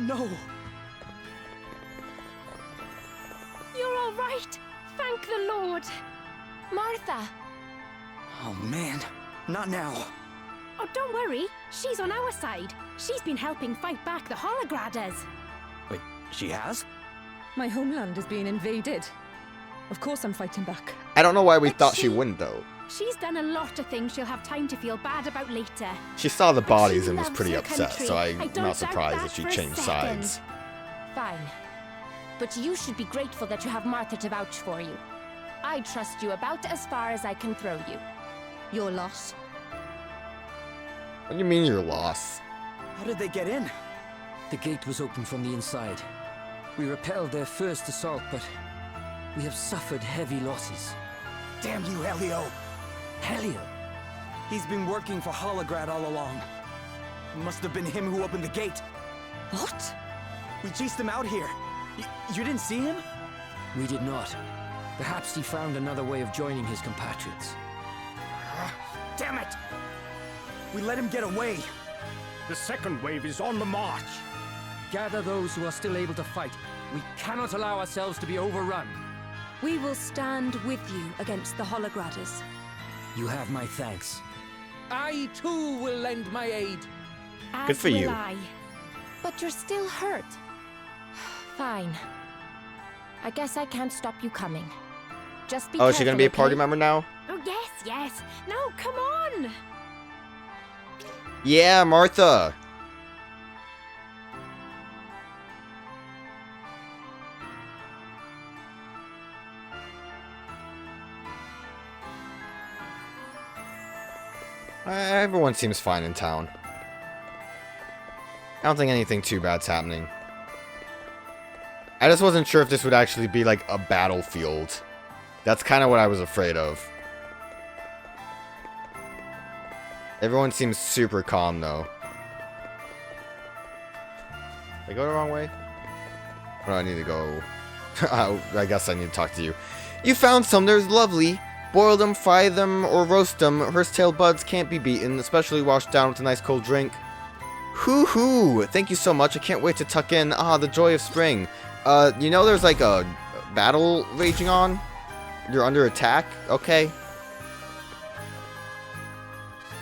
no! You're all right. Thank the Lord. Martha. Oh man, not now. Oh, don't worry. She's on our side. She's been helping fight back the Holograders. Wait, she has? My homeland is being invaded. Of course I'm fighting back. I don't know why we But thought she wouldn't, though. She's done a lot of things she'll have time to feel bad about later. She saw the But bodies she and was loves pretty her upset, country. so I I'm don't not doubt surprised that that she for a changed second. sides. Fine. But you should be grateful that you have Martha to vouch for you. I trust you about as far as I can throw you. Your loss. What do you mean your loss? How did they get in? The gate was open from the inside. We repelled their first assault, but we have suffered heavy losses. Damn you, Helio! Helio? He's been working for Holograd all along. It must have been him who opened the gate. What? We chased him out here. You didn't see him? We did not. Perhaps he found another way of joining his compatriots. Damn it! We let him get away. The second wave is on the march. Gather those who are still able to fight. We cannot allow ourselves to be overrun. We will stand with you against the Holograders. You have my thanks. I too will lend my aid. Good for you. I. But you're still hurt. Fine. I guess I can't stop you coming. Just be Oh, is she careful, gonna be a party okay? member now? Oh, yes, yes. No, come on. Yeah, Martha! Everyone seems fine in town. I don't think anything too bad's happening. I just wasn't sure if this would actually be like a battlefield. That's kind of what I was afraid of. Everyone seems super calm though. Did I go the wrong way? Oh, I need to go. I guess I need to talk to you. You found some, there's lovely. Boil them, fry them, or roast them. Horsetail buds can't be beaten, especially washed down with a nice cold drink. Hoo-hoo! Thank you so much, I can't wait to tuck in. Ah, the joy of spring. You know there's like a battle raging on? You're under attack? Okay.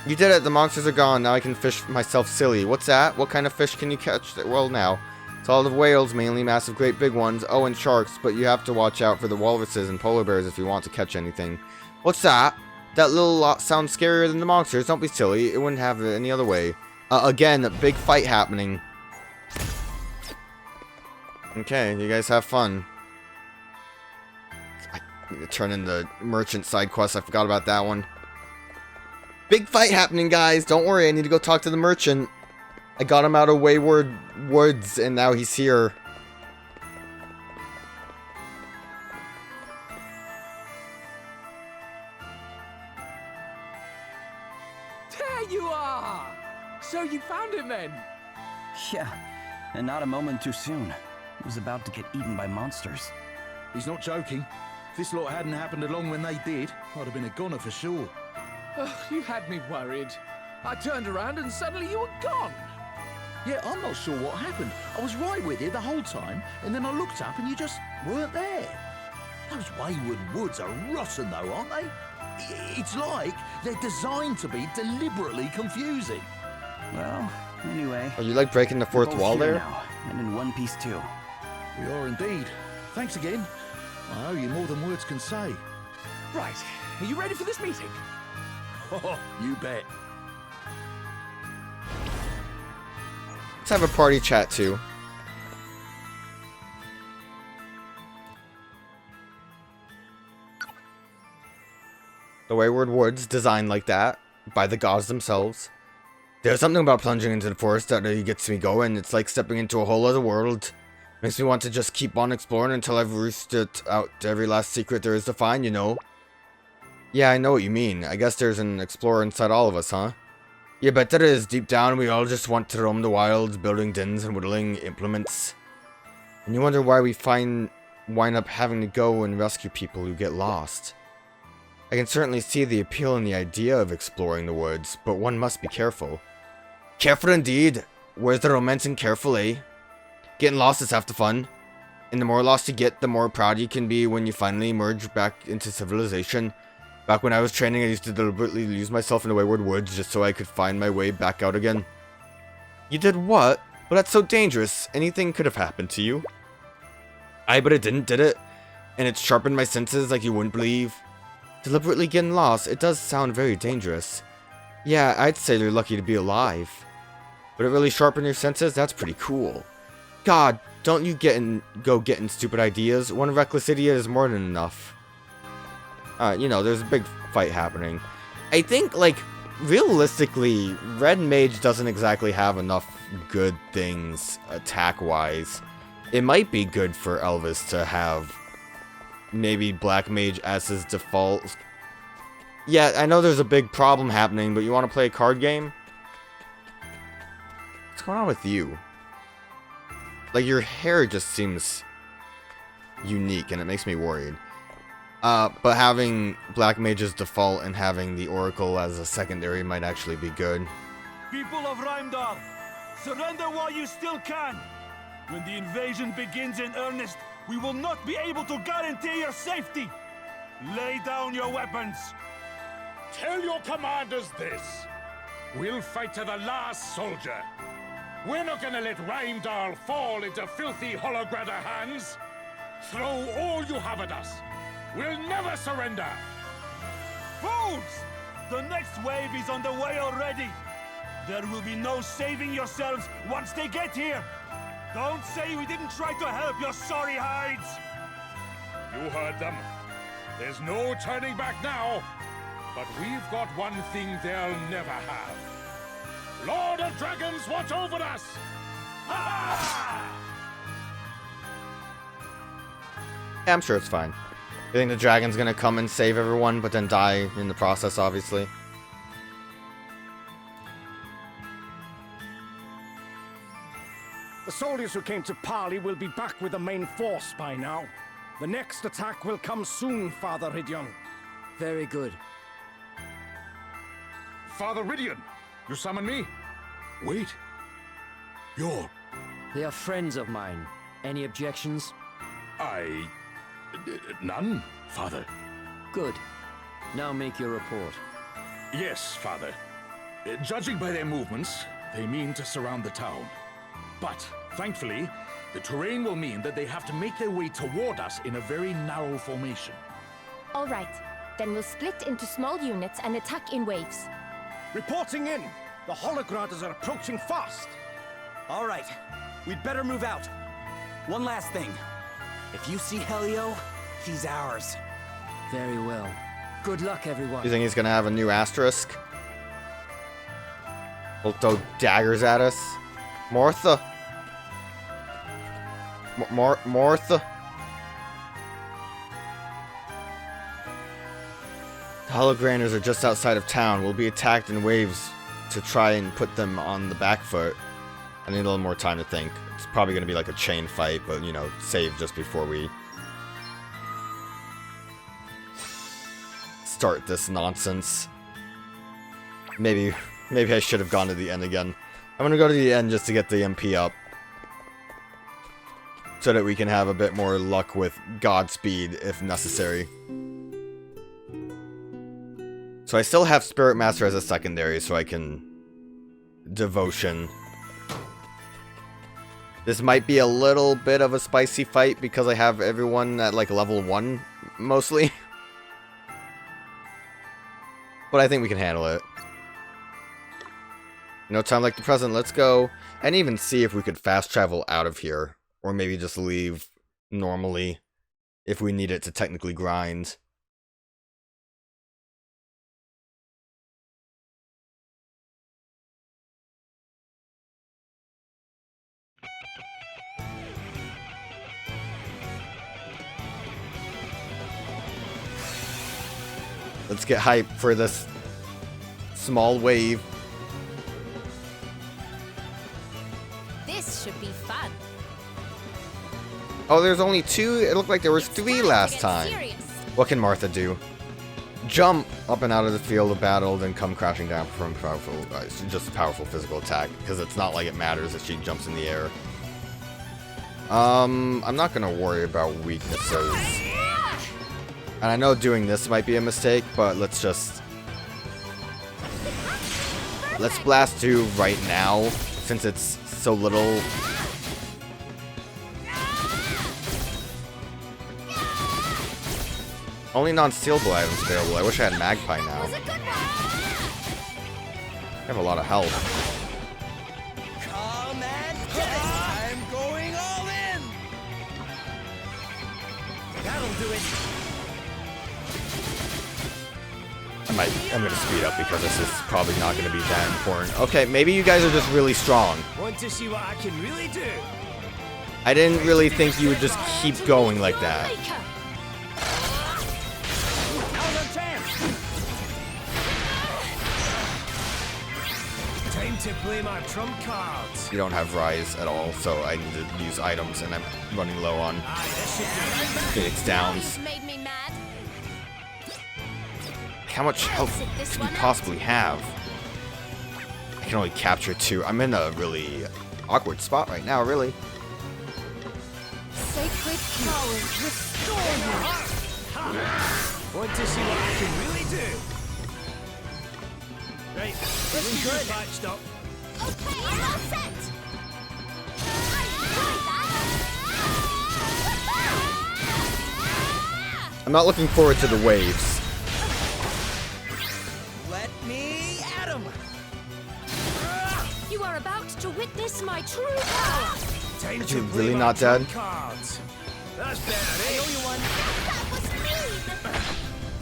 You did it, the monsters are gone, now I can fish myself silly. What's that? What kind of fish can you catch? Well, now. It's all the whales, mainly massive, great big ones. Oh, and sharks, but you have to watch out for the walruses and polar bears if you want to catch anything. What's that? That little lot sounds scarier than the monsters. Don't be silly. It wouldn't have it any other way. Again, a big fight happening. Okay, you guys have fun. I need to turn in the merchant side quest. I forgot about that one. Big fight happening, guys. Don't worry, I need to go talk to the merchant. I got him out of Wayward Woods, and now he's here. There you are! So you found him then? Yeah, and not a moment too soon. He was about to get eaten by monsters. He's not joking. If this lot hadn't happened along when they did, I'd have been a goner for sure. Oh, you had me worried. I turned around and suddenly you were gone. Yeah, I'm not sure what happened. I was right with you the whole time, and then I looked up and you just weren't there. Those Wayward Woods are rotten though, aren't they? It's like they're designed to be deliberately confusing. Well, anyway. Are you like breaking the we're fourth both wall here there? now, and in one piece too. We are indeed. Thanks again. I owe you more than words can say. Right, are you ready for this meeting? Oh, you bet. Let's have a party chat too. The Wayward Woods, designed like that, by the gods themselves. There's something about plunging into the forest that really gets me going. It's like stepping into a whole other world. Makes me want to just keep on exploring until I've reached it out to every last secret there is to find, you know? Yeah, I know what you mean. I guess there's an explorer inside all of us, huh? Yeah, bet there is. Deep down, we all just want to roam the wilds, building dens and whittling implements. And you wonder why we wind up having to go and rescue people who get lost. I can certainly see the appeal in the idea of exploring the woods, but one must be careful. Careful indeed. Where's the romance in careful, eh? Getting lost is half the fun. And the more lost you get, the more proud you can be when you finally emerge back into civilization. Back when I was training, I used to deliberately lose myself in the wayward woods just so I could find my way back out again. You did what? Well, that's so dangerous. Anything could have happened to you. Aye, but it didn't, did it? And it sharpened my senses like you wouldn't believe. Deliberately getting lost, it does sound very dangerous. Yeah, I'd say you're lucky to be alive. But it really sharpened your senses? That's pretty cool. God, don't you go getting stupid ideas. One reckless idiot is more than enough. You know, there's a big fight happening. I think, like, realistically, Red Mage doesn't exactly have enough good things attack-wise. It might be good for Elvis to have maybe Black Mage as his default. Yeah, I know there's a big problem happening, but you want to play a card game? What's going on with you? Like, your hair just seems unique, and it makes me worried. But having Black Mage as default and having the Oracle as a secondary might actually be good. People of Reimdall, surrender while you still can. When the invasion begins in earnest, we will not be able to guarantee your safety. Lay down your weapons. Tell your commanders this. We'll fight to the last soldier. We're not gonna let Reimdall fall into filthy Holograda hands. Throw all you have at us. We'll never surrender! Fools! The next wave is on the way already. There will be no saving yourselves once they get here. Don't say we didn't try to help your sorry hides. You heard them. There's no turning back now. But we've got one thing they'll never have. Lord of Dragons, watch over us! Ha! Yeah, I'm sure it's fine. You think the dragon's gonna come and save everyone, but then die in the process, obviously? The soldiers who came to parley will be back with the main force by now. The next attack will come soon, Father Ridion. Very good. Father Ridion, you summon me? Wait. You're... They are friends of mine. Any objections? None, Father. Good. Now make your report. Yes, Father. Judging by their movements, they mean to surround the town. But, thankfully, the terrain will mean that they have to make their way toward us in a very narrow formation. All right. Then we'll split into small units and attack in waves. Reporting in! The Hologradas are approaching fast! All right. We'd better move out. One last thing. If you see Helio, he's ours. Very well. Good luck, everyone. You think he's gonna have a new asterisk? He'll throw daggers at us? Martha? Martha? The Hologranders are just outside of town. We'll be attacked in waves to try and put them on the back foot. I need a little more time to think. It's probably going to be like a chain fight, but, you know, save just before we start this nonsense. Maybe I should have gone to the end again. I'm going to go to the end just to get the MP up. So that we can have a bit more luck with Godspeed if necessary. So I still have Spirit Master as a secondary, so I can Devotion. This might be a little bit of a spicy fight because I have everyone at like level 1 mostly. But I think we can handle it. No time like the present, let's go. And even see if we could fast travel out of here. Or maybe just leave normally if we need it to technically grind. Let's get hype for this small wave. This should be fun. Oh, there's only 2? It looked like there was 3 last time. What can Martha do? Jump up and out of the field of battle, then come crashing down from powerful, just a powerful physical attack, because it's not like it matters if she jumps in the air. I'm not gonna worry about weaknesses. And I know doing this might be a mistake, but let's blast 2 right now, since it's so little. Only non-stealable items available. I wish I had Magpie now. I have a lot of health. Come and get it! I'm going all in! That'll do it. I'm gonna speed up because this is probably not gonna be that important. Okay, maybe you guys are just really strong. Want to see what I can really do? I didn't really think you would just keep going like that. Now's our chance! Time to play my trump cards. You don't have Rise at all, so I need to use items, and I'm running low on Phoenix Downs. Made me mad. How much health can you possibly have? I can only capture 2. I'm in a really awkward spot right now, really. Sacred power, restore you. Want to see what I can really do? Right, let's get you patched up. Okay, I'm all set. I'm not looking forward to the waves. Let me at him! You are about to witness my true power. Time Are to you play really my not dead? trump cards. That's better, eh? That was mean.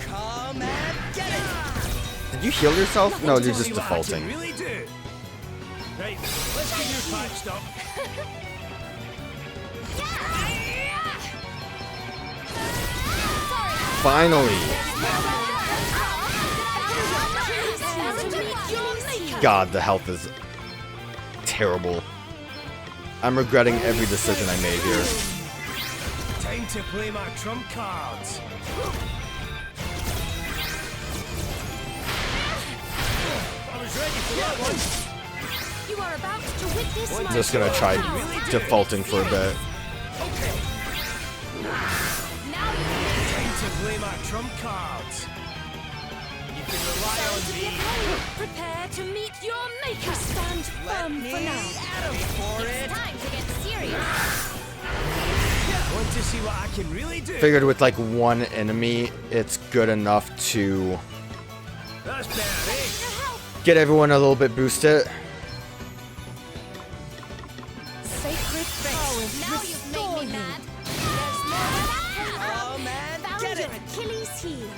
Come and get it! Did you heal yourself? No, Want to you're just see what I can defaulting. really do? Right, let's get you patched up. Finally! God, the health is terrible. I'm regretting every decision I made here. Time to play my trump cards. I was ready for that one. You are about to witness my Just gonna try defaulting for a bit. Okay, Now you time to play my trump cards. You can rely on me. prepare to meet your maker. Stand firm for now. At him for it! It's time to get serious. Want to see what I can really do? Figured with like 1 enemy, it's good enough to That's better, eh? get everyone a little bit boosted. Sacred powers, now you've made me mad. There's more. Come and Found get your it! Achilles heel.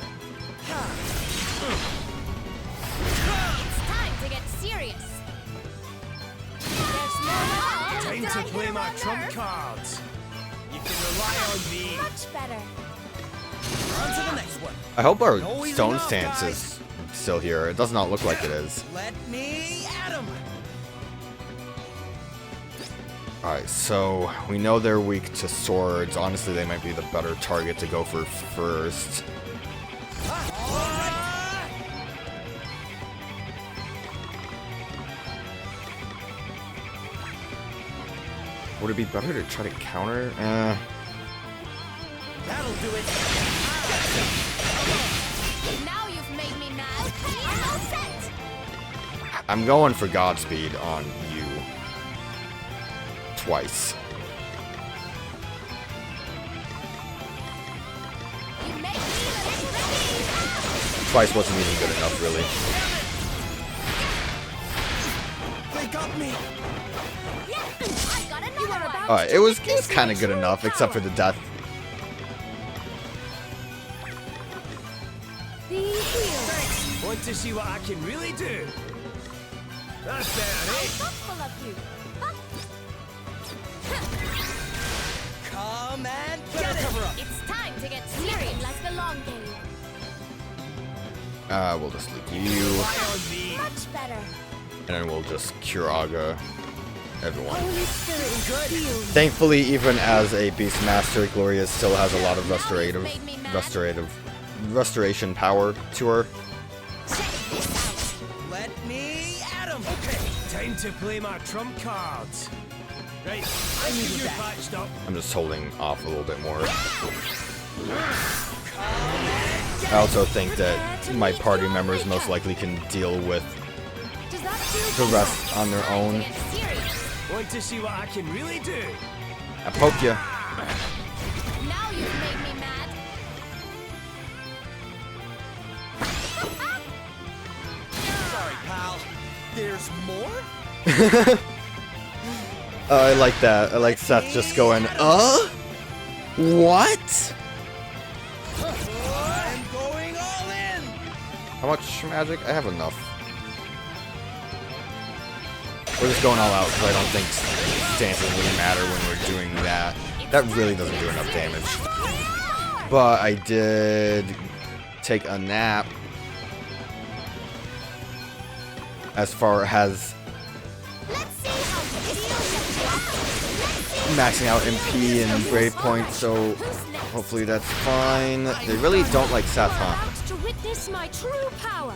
It's time to get serious. There's more. Time Did to I play hear my one trump nerve? cards. You can rely on me. Much better. On to the next one. I hope our Always stone enough, stance guys. is still here. It does not look like it is. Let me at him! Alright, so we know they're weak to swords. Honestly, they might be the better target to go for first. Would it be better to try to counter? That'll do it! Now you've made me mad. I'm all set. I'm going for Godspeed on you. Twice. You make me ready. Twice wasn't even good enough, really. They got me! Yeah, I got another one. Alright, it was kind of good enough, except for the death. Be healed. Want to see what I can really do? That's better, I'm eh? thoughtful of you. Come and get it! Cover up! It's time to get serious like the long game. We'll just leave you, Rely on me. Much better. and then we'll just Curaga everyone. Holy Spirit, heal. Thankfully, even as a Beastmaster, Gloria still has a lot of restoration power to her. Check this out. Let me at him! Okay, time to play my trump cards. Right, I need you patched up. I'm just holding off a little bit more. I also think that my party members most likely can deal with the rest on their own. Want to see what I can really do? I poke you. Now you've made me mad. Sorry, pal. There's more? I like that. I like Seth just going, what? I'm going all in! How much magic? I have enough. We're just going all out because I don't think stances really matter when we're doing that. That really doesn't do enough damage. But I did take a nap as far as maxing out MP and Brave Point, so hopefully that's fine. They really don't like Seth, huh? To witness my true power.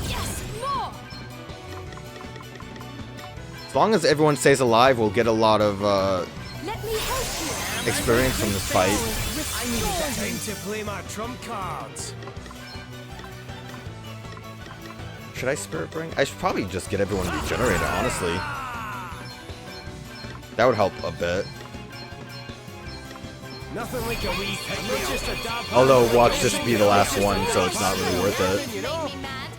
Yes, more. As long as everyone stays alive, we'll get a lot of Let me help you. experience from this fight. I need time to play my trump cards. Should I Spirit Bring? I should probably just get everyone regenerated, honestly. That would help a bit. Nothing like a wee pick, just a dab. Although, watch this be the last one, so it's not really worth it. Make me mad.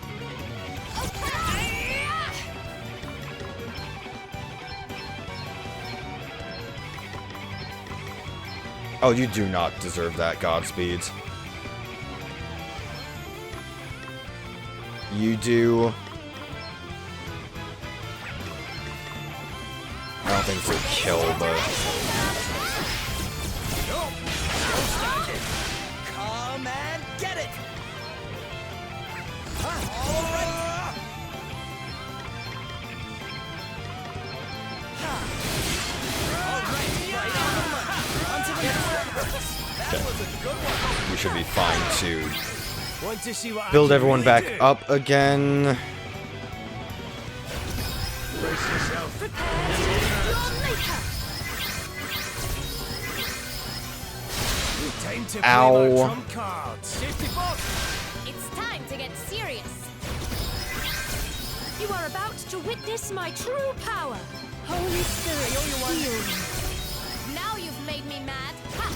Oh, you do not deserve that, Godspeed. You do. I don't think it's a kill, but... Come and get it! All right! We should be fine to Want to see what I build can everyone really back do? up again. Brace yourself. Time to play Ow. my trump cards. Safety box. It's time to get serious. You are about to witness my true power. Holy Spirit, heal me. Now you've made me mad. Ha!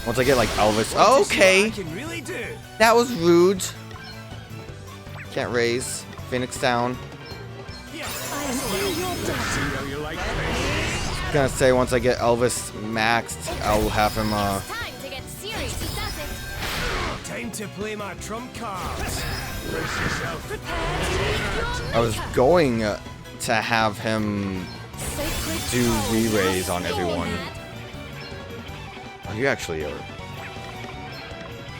Once I get like Elvis. Want to see what I Okay, can really do. that was rude. Can't raise. Phoenix down. I am in your debt. See how you like this. Gonna say once I get Elvis maxed, I'll have him Time to get serious. He does it. Time to play my trump cards. Brace yourself. I was going to have him Sacred do power. re-raise on Make me everyone. mad. Oh, you actually are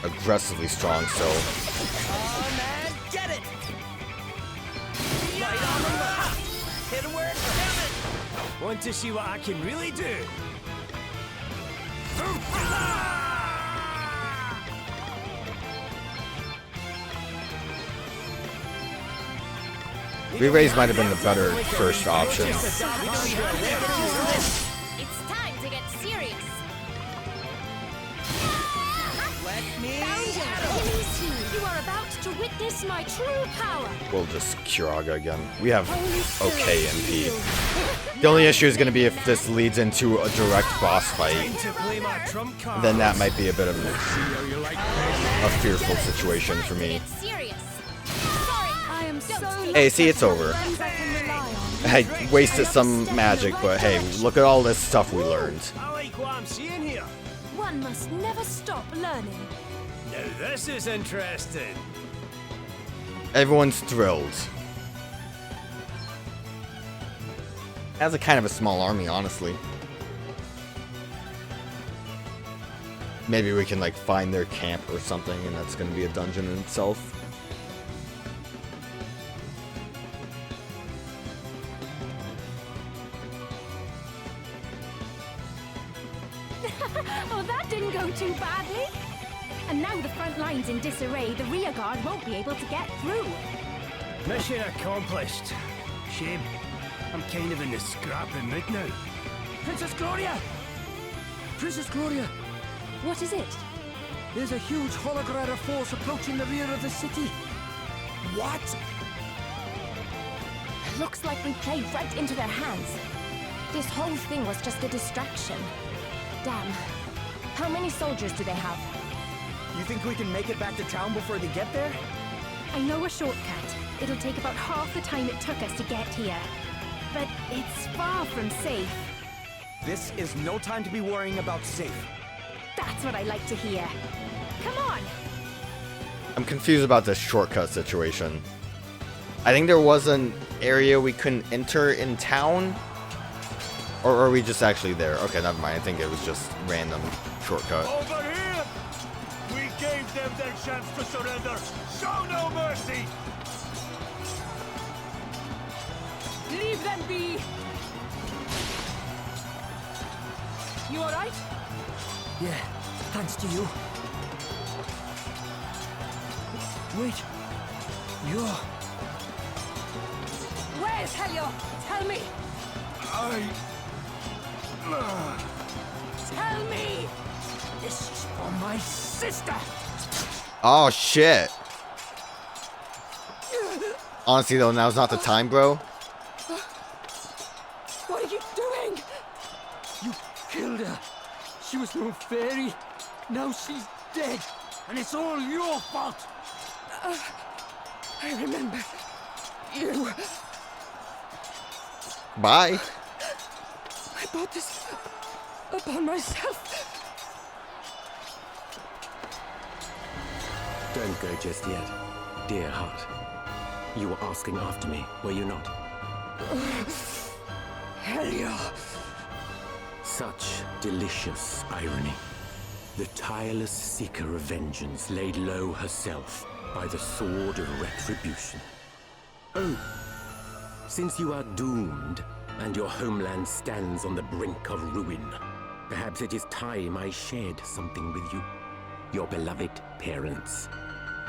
aggressively strong, so Come and get it! Right on the mark! Hit him where it counted! Want to see what I can really do? re-raise might have been the better first option. It's time to get serious. Let me You are about to witness my true power. We'll just Kiraga again. We have Holy Spirit, okay MP. heal. The only issue is going to be if this leads into a direct boss fight. Time to play my trump cards. Then that might be a bit of See how you like this. a fearful situation for me. Get serious. Sorry, I am so. Hey, see, it's over. I wasted some magic, but hey, look at all this stuff we learned. I like what I'm seeing here. One must never stop learning. Now this is interesting. Everyone's thrilled. Has a kind of a small army, honestly. Maybe we can like find their camp or something, and that's going to be a dungeon in itself. Oh, that didn't go too badly. And now the front line's in disarray, the rear guard won't be able to get through. Mission accomplished. Shame. I'm kind of in the scrapping mood now. Princess Gloria! Princess Gloria! What is it? There's a huge holographic force approaching the rear of the city. What? Looks like we played right into their hands. This whole thing was just a distraction. Damn. How many soldiers do they have? You think we can make it back to town before they get there? I know a shortcut. It'll take about half the time it took us to get here. But it's far from safe. This is no time to be worrying about safe. That's what I like to hear. Come on! I'm confused about this shortcut situation. I think there was an area we couldn't enter in town. Or are we just actually there? Okay, never mind. I think it was just random shortcut. Over here! We gave them their chance to surrender. Show no mercy! Leave them be! You alright? Yeah, thanks to you. Wait. You're... Where's Helio? Tell me! Tell me! This is for my sister! Oh, shit. Honestly, though, now's not the time, bro. What are you doing? You killed her. She was no fairy. Now she's dead. And it's all your fault. I remember you. Bye. I brought this upon myself. Don't go just yet, dear heart. You were asking after me, were you not? Helio. Such delicious irony. The tireless seeker of vengeance laid low herself by the sword of retribution. Oh, since you are doomed and your homeland stands on the brink of ruin, perhaps it is time I shared something with you. Your beloved parents.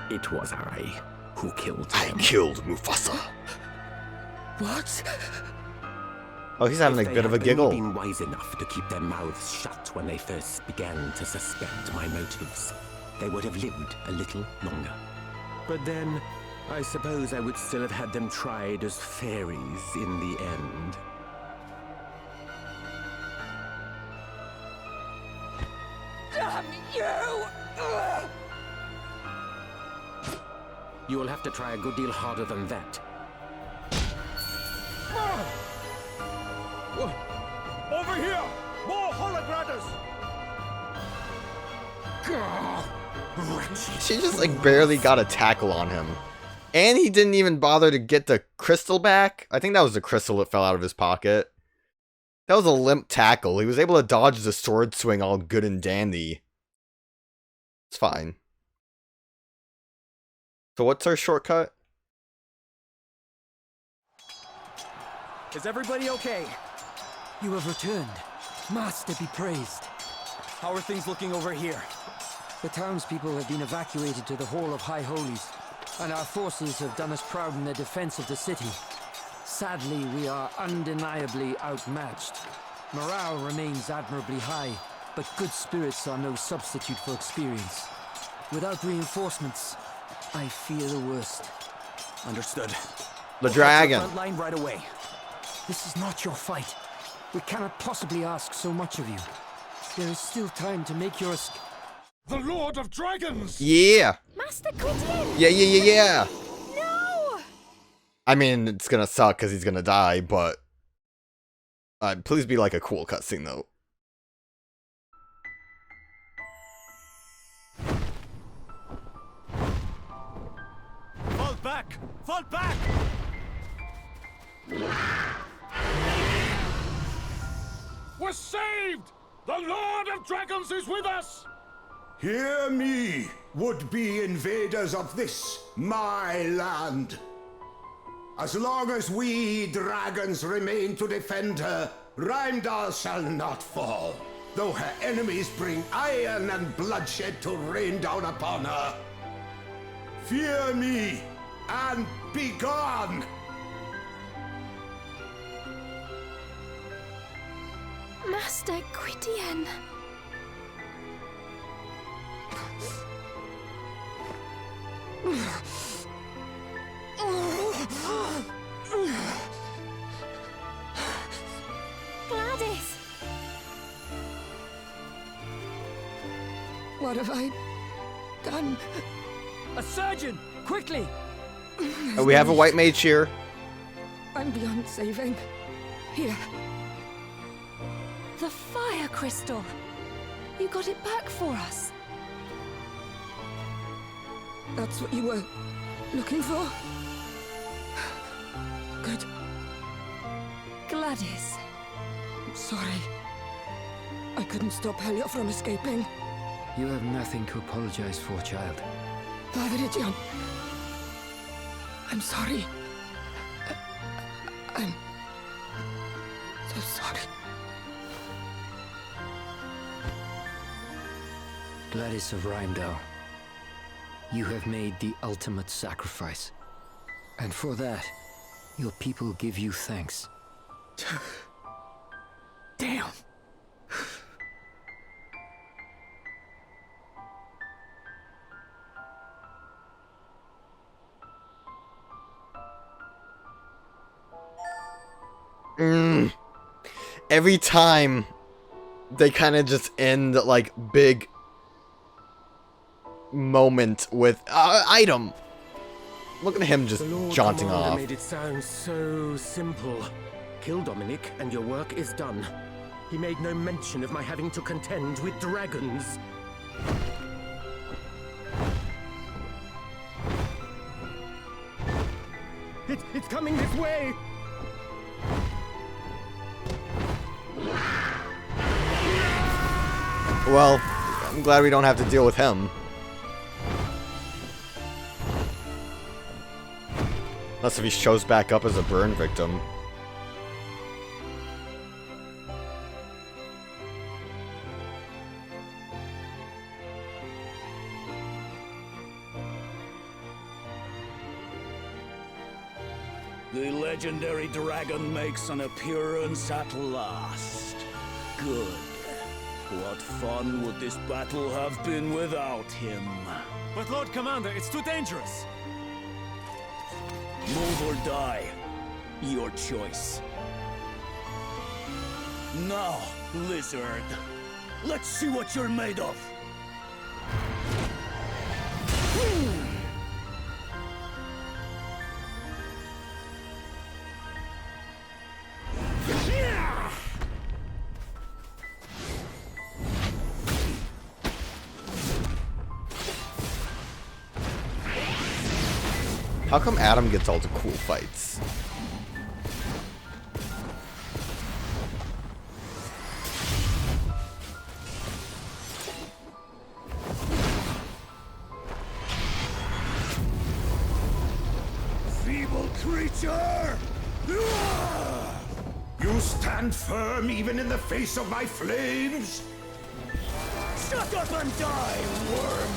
It was I who killed them. I killed Mufasa. What? Oh, he's having a bit of a giggle. If they had been wise enough to keep their mouths shut when they first began to suspect my motives, they would have lived a little longer. But then, I suppose I would still have had them tried as fairies in the end. Damn you! You will have to try a good deal harder than that. Over here! More holographers! She just like barely got a tackle on him. And he didn't even bother to get the crystal back. I think that was the crystal that fell out of his pocket. That was a limp tackle. He was able to dodge the sword swing all good and dandy. It's fine. So what's our shortcut? Is everybody okay? You have returned. Master be praised. How are things looking over here? The townspeople have been evacuated to the Hall of High Holies, and our forces have done us proud in their defense of the city. Sadly, we are undeniably outmatched. Morale remains admirably high, but good spirits are no substitute for experience. Without reinforcements, I fear the worst. Understood. The dragon. Front line right away. This is not your fight. We cannot possibly ask so much of you. There is still time to make your escape. The Lord of Dragons! Yeah. Master Quentin! Yeah. No! I mean, it's gonna suck because he's gonna die, but please be like a cool cutscene though. Fall back! Fall back! We're saved! The Lord of Dragons is with us! Hear me, would-be invaders of this, my land. As long as we dragons remain to defend her, Reimdall shall not fall, though her enemies bring iron and bloodshed to rain down upon her. Fear me, and be gone! Master Gwydion. Gladys! What have I done? A surgeon! Quickly! We have a white mage here. I'm beyond saving. Here. The fire crystal! You got it back for us. That's what you were looking for? Good. Gladys. I'm sorry. I couldn't stop Helio from escaping. You have nothing to apologize for, child. Father Idion. I'm sorry. I'm so sorry. Gladys of Rheimdall, you have made the ultimate sacrifice. And for that, your people give you thanks. Damn. Every time they kind of just end like big moment with item. Look at him just jaunting off. Made it sound so simple. Kill Dominic and your work is done. He made no mention of my having to contend with dragons. It's coming this way! Well, I'm glad we don't have to deal with him. Unless if he shows back up as a burn victim. The legendary dragon makes an appearance at last. Good. What fun would this battle have been without him? But Lord Commander, it's too dangerous. Move or die. Your choice. Now, lizard. Let's see what you're made of. How come Adam gets all the cool fights? Feeble creature! You stand firm even in the face of my flames? Shut up and die, worm!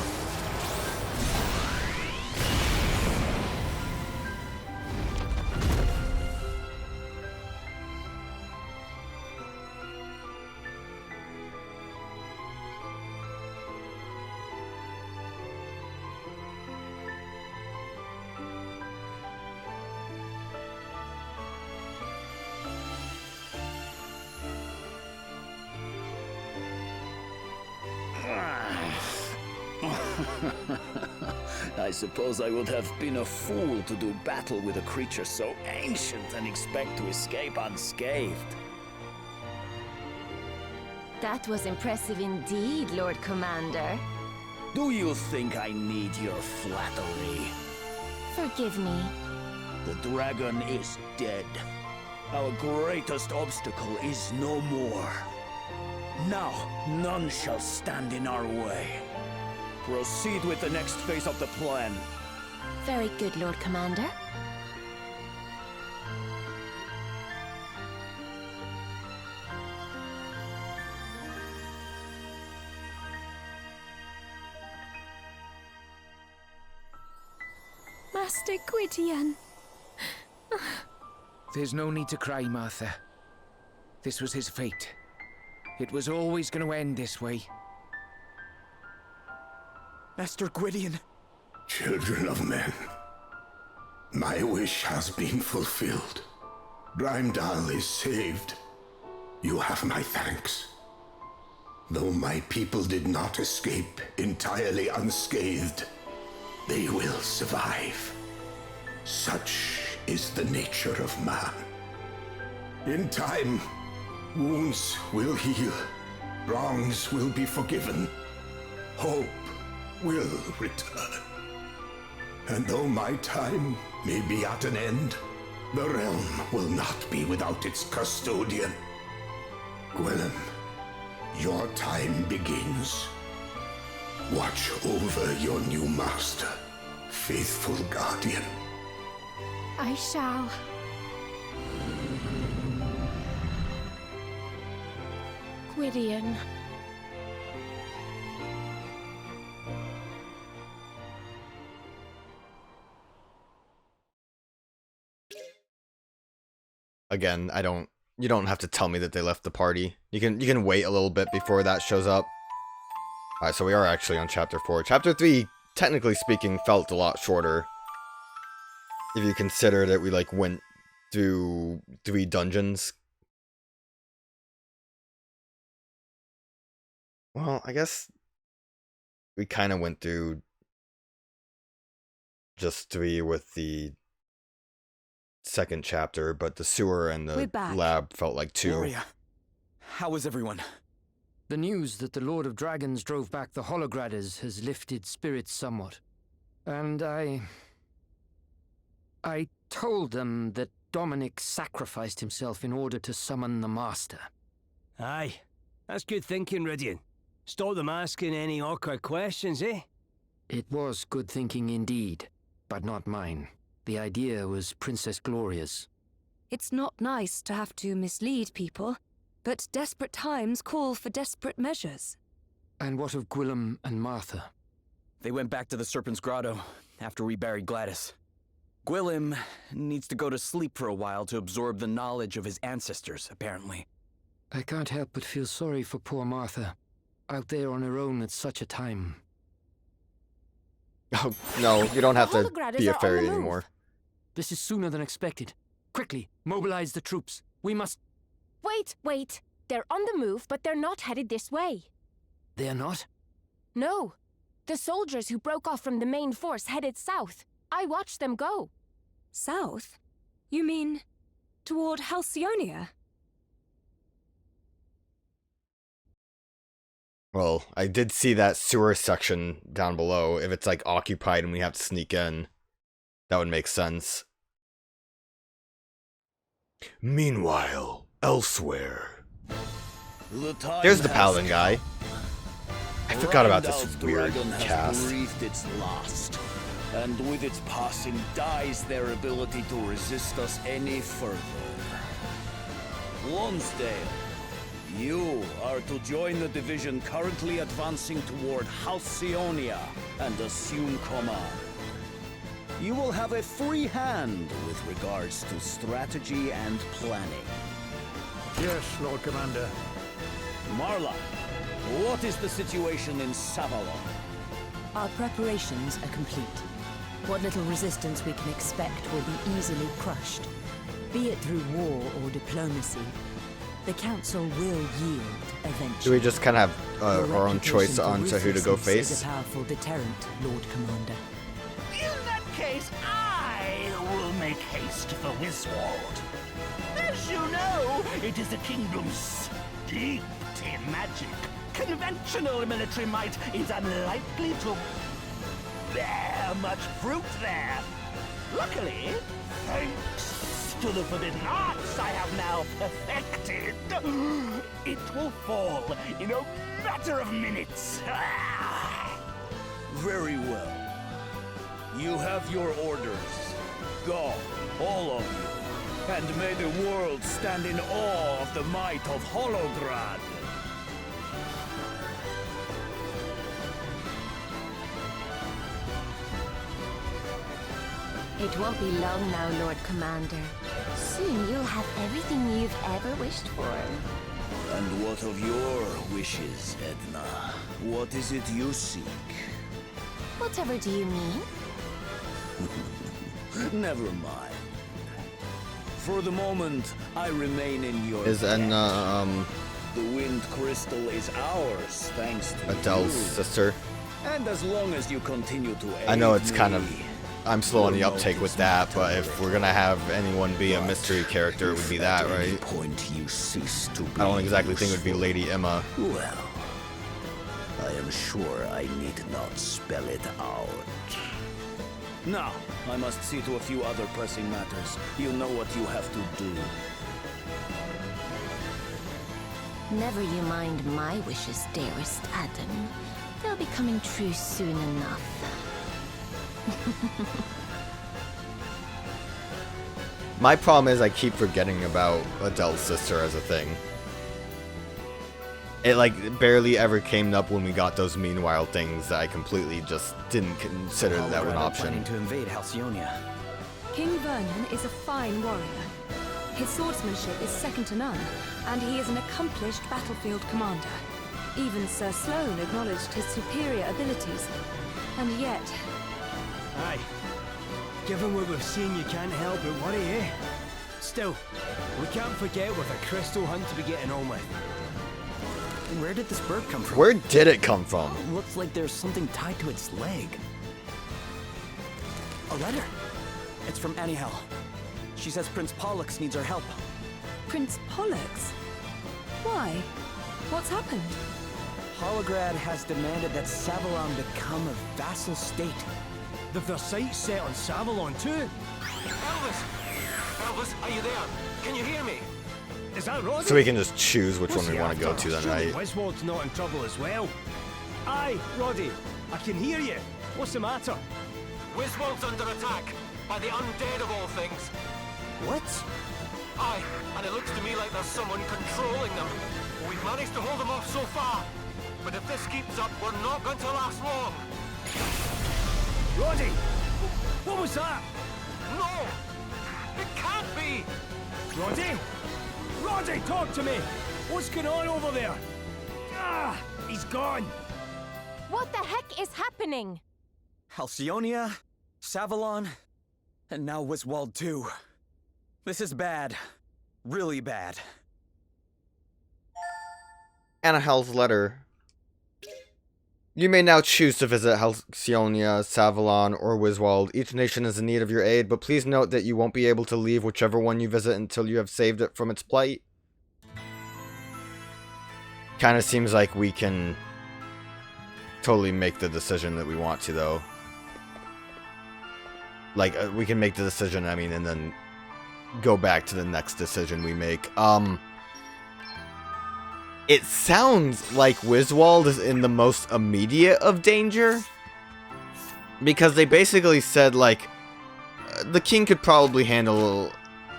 I suppose I would have been a fool to do battle with a creature so ancient and expect to escape unscathed. That was impressive indeed, Lord Commander. Do you think I need your flattery? Forgive me. The dragon is dead. Our greatest obstacle is no more. Now, none shall stand in our way. Proceed with the next phase of the plan. Very good, Lord Commander. Master Gwydion. There's no need to cry, Martha. This was his fate. It was always going to end this way. Master Gwydion. Children of men, my wish has been fulfilled. Heimdall is saved. You have my thanks. Though my people did not escape entirely unscathed, they will survive. Such is the nature of man. In time, wounds will heal, wrongs will be forgiven, hope will return. And though my time may be at an end, the realm will not be without its custodian. Gwillem, your time begins. Watch over your new master, faithful guardian. I shall. Gwydion. Again, you don't have to tell me that they left the party. You can wait a little bit before that shows up. Alright, so we are actually on chapter 4. Chapter 3, technically speaking, felt a lot shorter. If you consider that we like went through 3 dungeons. Well, I guess we kind of went through just 3 with the second chapter, but the sewer and the lab felt like 2. Gloria, how is everyone? The news that the Lord of Dragons drove back the Holograders has lifted spirits somewhat. And I told them that Dominic sacrificed himself in order to summon the Master. Aye, that's good thinking, Rydian. Stop them asking any awkward questions, eh? It was good thinking indeed, but not mine. The idea was Princess Gloria's. It's not nice to have to mislead people, but desperate times call for desperate measures. And what of Gwillem and Martha? They went back to the Serpent's Grotto after we buried Gladys. Gwillem needs to go to sleep for a while to absorb the knowledge of his ancestors, apparently. I can't help but feel sorry for poor Martha, out there on her own at such a time. Oh, no, you don't have to be a fairy anymore. This is sooner than expected. Quickly, mobilize the troops. We must... Wait. They're on the move, but they're not headed this way. They're not? No. The soldiers who broke off from the main force headed south. I watched them go. South? You mean toward Halcyonia? Well, I did see that sewer section down below. If it's like occupied and we have to sneak in, that would make sense. Meanwhile, elsewhere. There's the paladin guy. I forgot about this weird cast. Breathed its last, and with its passing dies their ability to resist us any further. Lonsdale, you are to join the division currently advancing toward Halcyonia and assume command. You will have a free hand with regards to strategy and planning. Yes, Lord Commander. Marla, what is the situation in Savalon? Our preparations are complete. What little resistance we can expect will be easily crushed. Be it through war or diplomacy, the Council will yield eventually. Do we just kind of have our own choice on to who to go face? Is a powerful deterrent, Lord Commander. In that case, I will make haste for Wiswald. As you know, it is a kingdom steeped in magic. Conventional military might is unlikely to bear much fruit there. Luckily, thanks to the forbidden arts I have now perfected, it will fall in a matter of minutes. Very well. You have your orders. Go, all of you, and may the world stand in awe of the might of Holograd. It won't be long now, Lord Commander. Soon you'll have everything you've ever wished for. And what of your wishes, Edna? What is it you seek? Whatever do you mean? Never mind. For the moment, I remain in your Edna, The wind crystal is ours, thanks to Adelle's you. sister? And as long as you continue to aid I know it's me, kind of... I'm slow on the uptake with that, but if we're gonna have anyone be a mystery character, it would be that, right? I don't exactly think it would be Lady Emma. Well, I am sure I need not spell it out. Now, I must see to a few other pressing matters. You know what you have to do. Never you mind my wishes, dearest Adam. They'll be coming true soon enough. My problem is I keep forgetting about Adelle's sister as a thing. It like barely ever came up when we got those meanwhile things that I completely just didn't consider that an option. Planning to invade Halcyonia. King Vernon is a fine warrior. His swordsmanship is second to none, and he is an accomplished battlefield commander. Even Sir Sloane acknowledged his superior abilities. And yet... Aye. Given what we've seen, you can't help but worry, eh? Still, we can't forget with a crystal hunt to be getting on with. Where did this bird come from? Where did it come from? Looks like there's something tied to its leg. A letter. It's from Anihel. She says Prince Pollux needs our help. Prince Pollux? Why? What's happened? Holograd has demanded that Savalon become a vassal state. They've their sights set on Savalon too. Elvis! Elvis, are you there? Can you hear me? Is that Roddy? So we can just choose which one we want to go to then, Surely right? Wiswold's not in trouble as well. Aye, Roddy, I can hear you. What's the matter? Wiswold's under attack by the undead of all things. What? Aye, and it looks to me like there's someone controlling them. We've managed to hold them off so far, but if this keeps up, we're not going to last long. Roddy! What was that? No! It can't be! Roddy? Roddy, talk to me! What's going on over there? Ah! He's gone! What the heck is happening? Halcyonia, Savalon, and now Wiswald too. This is bad. Really bad. Anihel's letter. You may now choose to visit Halcyonia, Savalon, or Wiswald. Each nation is in need of your aid, but please note that you won't be able to leave whichever one you visit until you have saved it from its plight. Kind of seems like we can totally make the decision that we want to, though. Like, we can make the decision, I mean, and then go back to the next decision we make. It sounds like Wiswald is in the most immediate of danger. Because they basically said, like, the king could probably handle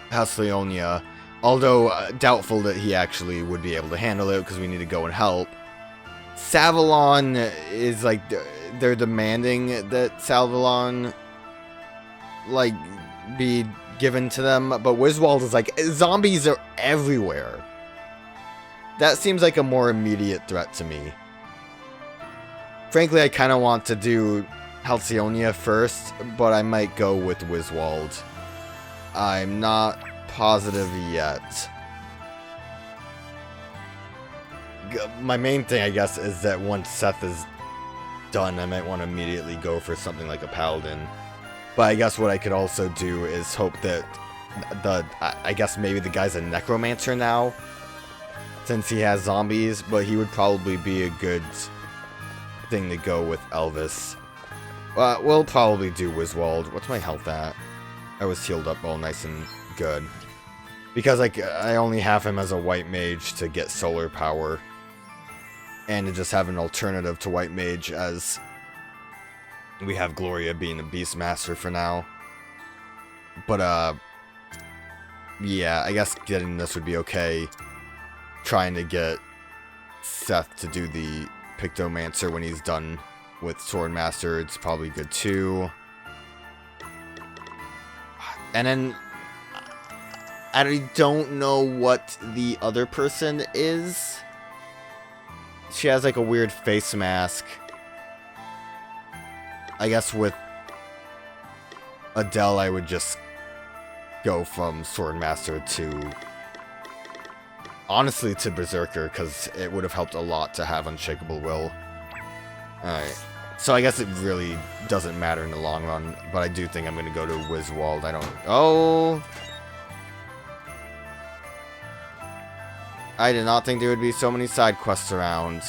Halcyonia. Although, doubtful that he actually would be able to handle it, because we need to go and help. Savalon is, like, they're demanding that Savalon, like, be given to them. But Wiswald is like, zombies are everywhere. That seems like a more immediate threat to me. Frankly, I kind of want to do Halcyonia first, but I might go with Wiswald. I'm not positive yet. My main thing, I guess, is that once Seth is done, I might want to immediately go for something like a paladin. But I guess what I could also do is hope that I guess maybe the guy's a necromancer now, since he has zombies, but he would probably be a good thing to go with Elvis. We'll probably do Wiswald. What's my health at? I was healed up all nice and good. Because like I only have him as a white mage to get solar power. And to just have an alternative to white mage, as we have Gloria being a Beastmaster for now. But yeah, I guess getting this would be okay. Trying to get Seth to do the Pictomancer when he's done with Swordmaster, it's probably good too. And then I don't know what the other person is. She has like a weird face mask. I guess with Adelle, I would just go from Swordmaster to... honestly, to Berserker, because it would have helped a lot to have Unshakable Will. Alright. So I guess it really doesn't matter in the long run, but I do think I'm going to go to Wiswald. I don't... Oh! I did not think there would be so many side quests around.